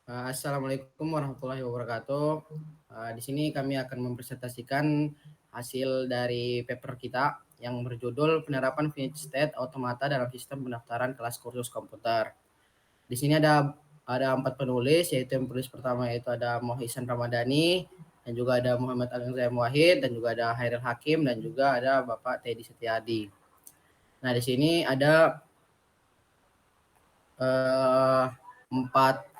Assalamualaikum warahmatullahi wabarakatuh. Di sini kami akan mempresentasikan hasil dari paper kita yang berjudul Penerapan Finite State Automata dalam Sistem Pendaftaran Kelas Kursus Komputer. Di sini ada 4 penulis, yaitu yang penulis pertama yaitu ada Mohisen Ramadhani, dan juga ada Muhammad Al-Zaim Wahid, dan juga ada Hairil Hakim, dan juga ada Bapak Teddy Setiadi. Nah, di sini ada empat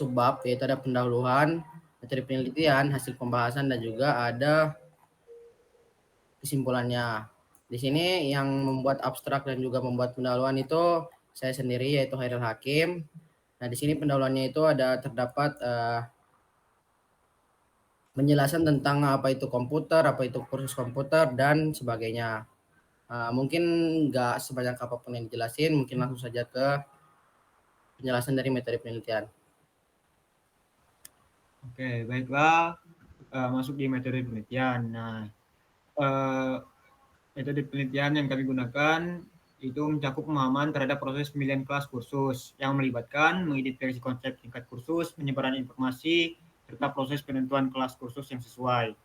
subbab, yaitu ada pendahuluan, materi penelitian, hasil pembahasan, dan juga ada kesimpulannya. Di sini yang membuat abstrak dan juga membuat pendahuluan itu saya sendiri, yaitu Hairil Hakim. Nah, di sini pendahuluannya itu terdapat penjelasan tentang apa itu komputer, apa itu kursus komputer, dan sebagainya. Mungkin nggak sebanyak apapun yang dijelasin, mungkin langsung saja ke penjelasan dari materi penelitian. Oke, baiklah, masuk di metode penelitian. Nah, metode penelitian yang kami gunakan itu mencakup pemahaman terhadap proses pemilihan kelas kursus yang melibatkan mengidentifikasi konsep tingkat kursus, penyebaran informasi, serta proses penentuan kelas kursus yang sesuai.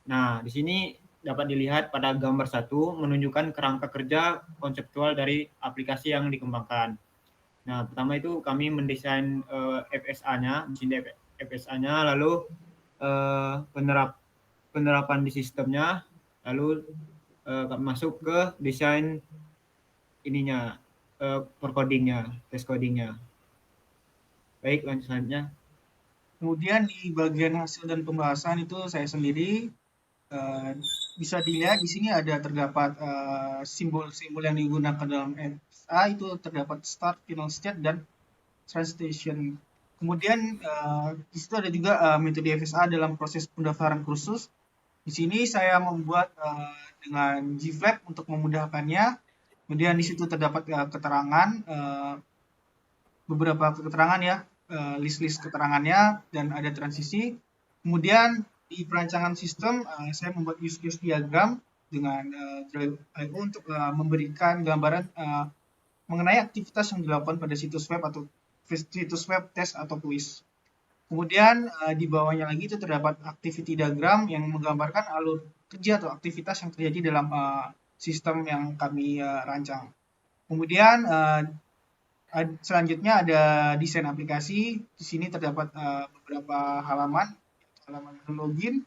Nah, di sini dapat dilihat pada gambar 1 menunjukkan kerangka kerja konseptual dari aplikasi yang dikembangkan. Nah, pertama itu kami mendesain FSA-nya, mesin FSA-nya, lalu penerapan di sistemnya, lalu masuk ke desain ininya, per codingnya, test codingnya. Baik, lanjut selanjutnya. Kemudian di bagian hasil dan pembahasan itu saya sendiri bisa dilihat di sini ada terdapat simbol-simbol yang digunakan dalam FSA itu terdapat start, final state, dan transition. Kemudian di situ ada juga metode FSA dalam proses pendaftaran kursus. Di sini saya membuat dengan GFlap untuk memudahkannya. Kemudian di situ terdapat keterangan, beberapa keterangan ya, list-list keterangannya, dan ada transisi. Kemudian di perancangan sistem saya membuat use case diagram dengan Drive.io untuk memberikan gambaran mengenai aktivitas yang dilakukan pada situs web atau situs web tes atau quiz. Kemudian di bawahnya lagi itu terdapat activity diagram yang menggambarkan alur kerja atau aktivitas yang terjadi dalam sistem yang kami rancang. Kemudian selanjutnya ada desain aplikasi. Di sini terdapat beberapa halaman login.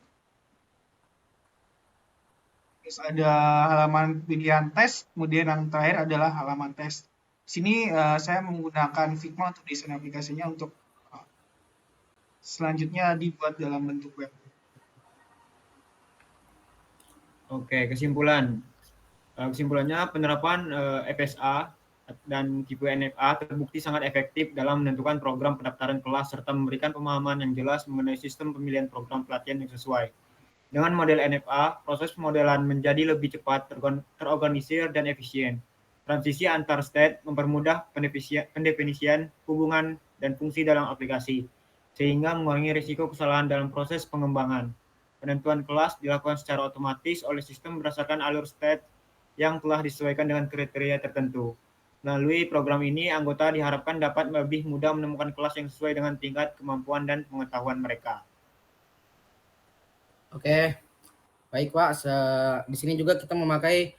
Terus ada halaman pilihan tes, kemudian yang terakhir adalah halaman tes. Di sini saya menggunakan Figma untuk desain aplikasinya untuk selanjutnya dibuat dalam bentuk web. Oke, kesimpulan. Kesimpulannya penerapan FSA dan tipe NFA terbukti sangat efektif dalam menentukan program pendaftaran kelas serta memberikan pemahaman yang jelas mengenai sistem pemilihan program pelatihan yang sesuai. Dengan model NFA, proses pemodelan menjadi lebih cepat, terorganisir, dan efisien. Transisi antar state mempermudah pendefinisian hubungan dan fungsi dalam aplikasi, sehingga mengurangi risiko kesalahan dalam proses pengembangan. Penentuan kelas dilakukan secara otomatis oleh sistem berdasarkan alur state yang telah disesuaikan dengan kriteria tertentu. Melalui program ini, anggota diharapkan dapat lebih mudah menemukan kelas yang sesuai dengan tingkat kemampuan dan pengetahuan mereka. Oke, baik Pak. Di sini juga kita memakai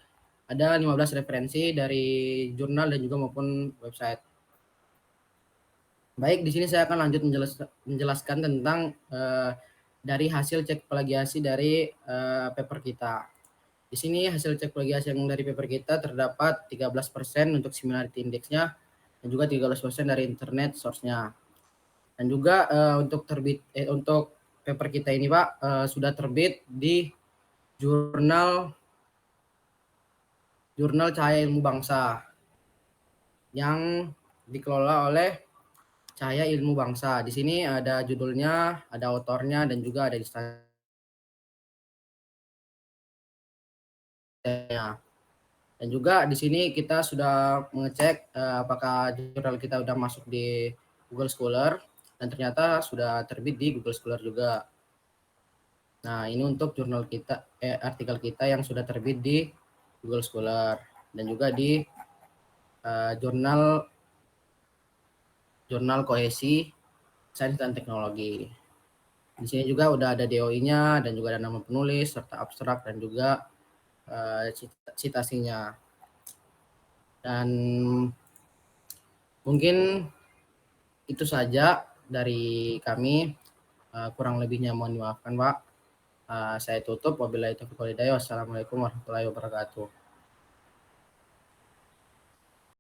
ada 15 referensi dari jurnal dan juga maupun website. Baik, di sini saya akan lanjut menjelaskan tentang dari hasil cek plagiasi dari paper kita. Di sini hasil cek plagiasi yang dari paper kita terdapat 13% untuk similarity index-nya dan juga 13% dari internet source-nya. Dan juga untuk paper kita ini Pak sudah terbit di jurnal Cahaya Ilmu Bangsa yang dikelola oleh Cahaya Ilmu Bangsa. Di sini ada judulnya, ada autornya, dan juga ada instansinya. Dan juga di sini kita sudah mengecek apakah jurnal kita sudah masuk di Google Scholar, dan ternyata sudah terbit di Google Scholar juga. Nah, ini untuk jurnal kita, artikel kita yang sudah terbit di Google Scholar, dan juga di jurnal jurnal kohesi sains dan teknologi. Di sini juga udah ada DOI-nya dan juga ada nama penulis serta abstrak dan juga citasinya. Dan mungkin itu saja dari kami. Kurang lebihnya mohon dimaafkan, Pak. Saya tutup. Wabillahi taufiq wal hidayah. Wassalamualaikum warahmatullahi wabarakatuh.